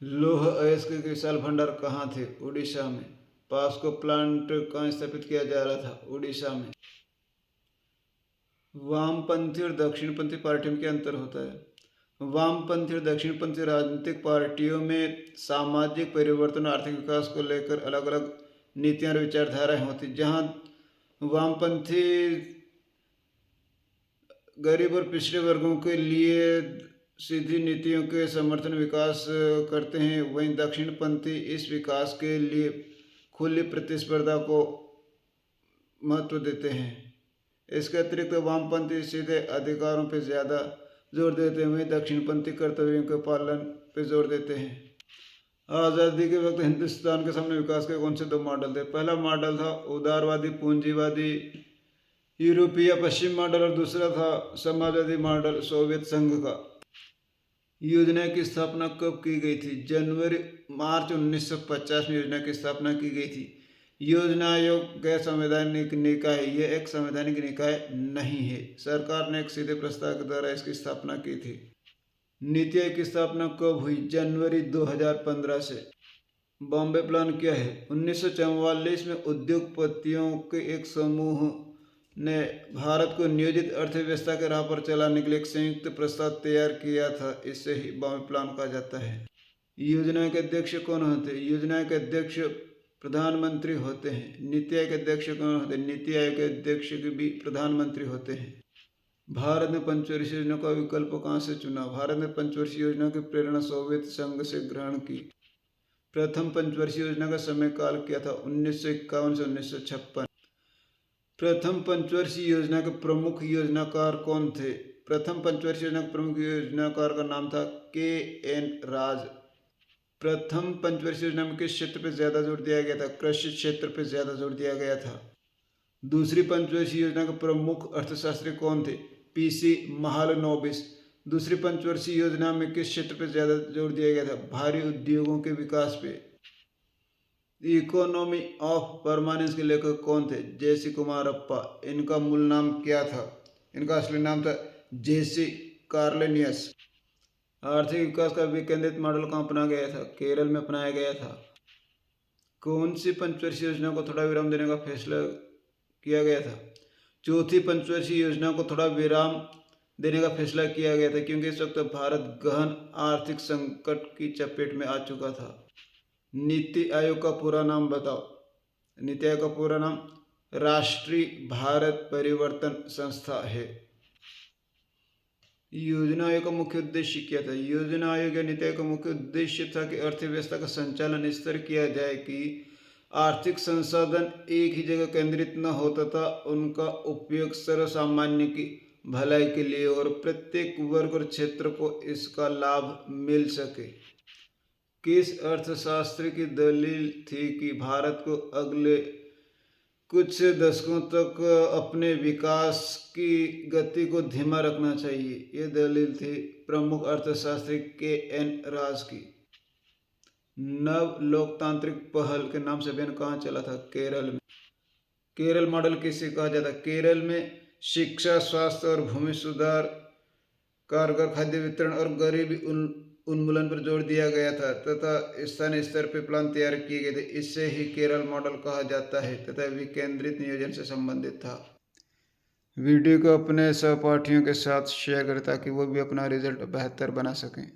लौह अयस्क के विशाल भंडार कहाँ थे? उड़ीसा में। पास्को प्लांट कहाँ स्थापित किया जा रहा था? उड़ीसा में। वामपंथी और दक्षिणपंथी पार्टियों में क्या अंतर होता है? वामपंथी और दक्षिणपंथी राजनीतिक पार्टियों में सामाजिक परिवर्तन और आर्थिक विकास को लेकर अलग अलग नीतियां और विचारधाराएं होती। जहां वामपंथी गरीब और पिछड़े वर्गों के लिए सीधी नीतियों के समर्थन विकास करते हैं, वहीं दक्षिणपंथी इस विकास के लिए खुली प्रतिस्पर्धा को महत्व देते हैं। इसके अतिरिक्त वामपंथी सीधे अधिकारों पर ज़्यादा जोर देते हैं, वहीं दक्षिणपंथी कर्तव्यों के पालन पर जोर देते हैं। आज़ादी के वक्त हिंदुस्तान के सामने विकास के कौन से दो मॉडल थे? पहला मॉडल था उदारवादी पूंजीवादी यूरोपीय पश्चिम मॉडल और दूसरा था समाजवादी मॉडल सोवियत संघ का। योजना की स्थापना कब की गई थी? मार्च 1950 में योजना की स्थापना की गई थी। योजना आयोग गैर संवैधानिक निकाय है, यह एक संवैधानिक निकाय नहीं है। सरकार ने एक सीधे प्रस्ताव के द्वारा इसकी स्थापना की थी। नीति आयोग की स्थापना कब हुई? जनवरी 2015 से। बॉम्बे प्लान क्या है? 1944 में उद्योगपतियों के एक समूह ने भारत को नियोजित अर्थव्यवस्था के राह पर चलाने के लिए एक संयुक्त प्रस्ताव तैयार किया था। इसे ही बॉम्बे प्लान कहा जाता है। योजना के अध्यक्ष कौन होते हैं? योजना के अध्यक्ष प्रधानमंत्री होते हैं। नीति आयोग के अध्यक्ष कौन होते हैं? नीति आयोग के अध्यक्ष भी प्रधानमंत्री होते हैं। भारत ने पंचवर्षीय योजना का विकल्प कहाँ से चुना? भारत ने पंचवर्षीय योजना की प्रेरणा सोवियत संघ से ग्रहण की। प्रथम पंचवर्षीय योजना का समय काल क्या था? 1951 से 1956। प्रथम पंचवर्षीय योजना के प्रमुख योजनाकार कौन थे? प्रथम पंचवर्षीय योजना के प्रमुख योजनाकार का नाम था KN राज। प्रथम पंचवर्षीय योजना में किस क्षेत्र पर ज्यादा जोर दिया गया था? कृषि क्षेत्र पर ज्यादा जोर दिया गया था। दूसरी पंचवर्षीय योजना के प्रमुख अर्थशास्त्री कौन थे? PC महालनोबिस। दूसरी पंचवर्षीय योजना में किस क्षेत्र पर ज्यादा जोर दिया गया था? भारी उद्योगों के विकास पे। इकोनॉमी ऑफ परमानेंस के लेखक कौन थे? JC कुमारप्पा। इनका मूल नाम क्या था? इनका असली नाम था JC कार्लेनियस। आर्थिक विकास का विकेंद्रित मॉडल कहाँ अपनाया गया था? केरल में अपनाया गया था। कौन सी पंचवर्षीय योजना को थोड़ा विराम देने का फैसला किया गया था? चौथी पंचवर्षीय योजना को थोड़ा विराम देने का फैसला किया गया था, क्योंकि इस वक्त भारत गहन आर्थिक संकट की चपेट में आ चुका था। नीति आयोग का पूरा नाम बताओ। नीति आयोग का पूरा नाम राष्ट्रीय भारत परिवर्तन संस्था है। योजना आयोग का मुख्य उद्देश्य क्या था? योजना आयोग या नीति आयोग का मुख्य उद्देश्य था कि अर्थव्यवस्था का संचालन इस तरह किया जाए कि आर्थिक संसाधन एक ही जगह केंद्रित न हो तथा उनका उपयोग सर्वसामान्य की भलाई के लिए और प्रत्येक वर्ग और क्षेत्र को इसका लाभ मिल सके। किस अर्थशास्त्री की दलील थी कि भारत को अगले कुछ दशकों तक अपने विकास की गति को धीमा रखना चाहिए? ये दलील थी प्रमुख अर्थशास्त्री KN राज की। नव लोकतांत्रिक पहल के नाम से अभियान कहाँ चला था? केरल में। केरल मॉडल किसे कहा जाता है? केरल में शिक्षा, स्वास्थ्य और भूमि सुधार, कारगर खाद्य वितरण और गरीबी उन्मूलन पर जोर दिया गया था तथा स्थानीय स्तर पर प्लान तैयार किए गए थे। इससे ही केरल मॉडल कहा जाता है तथा विकेंद्रित नियोजन से संबंधित था। वीडियो को अपने सहपाठियों के साथ शेयर करें ताकि वो भी अपना रिजल्ट बेहतर बना सकें।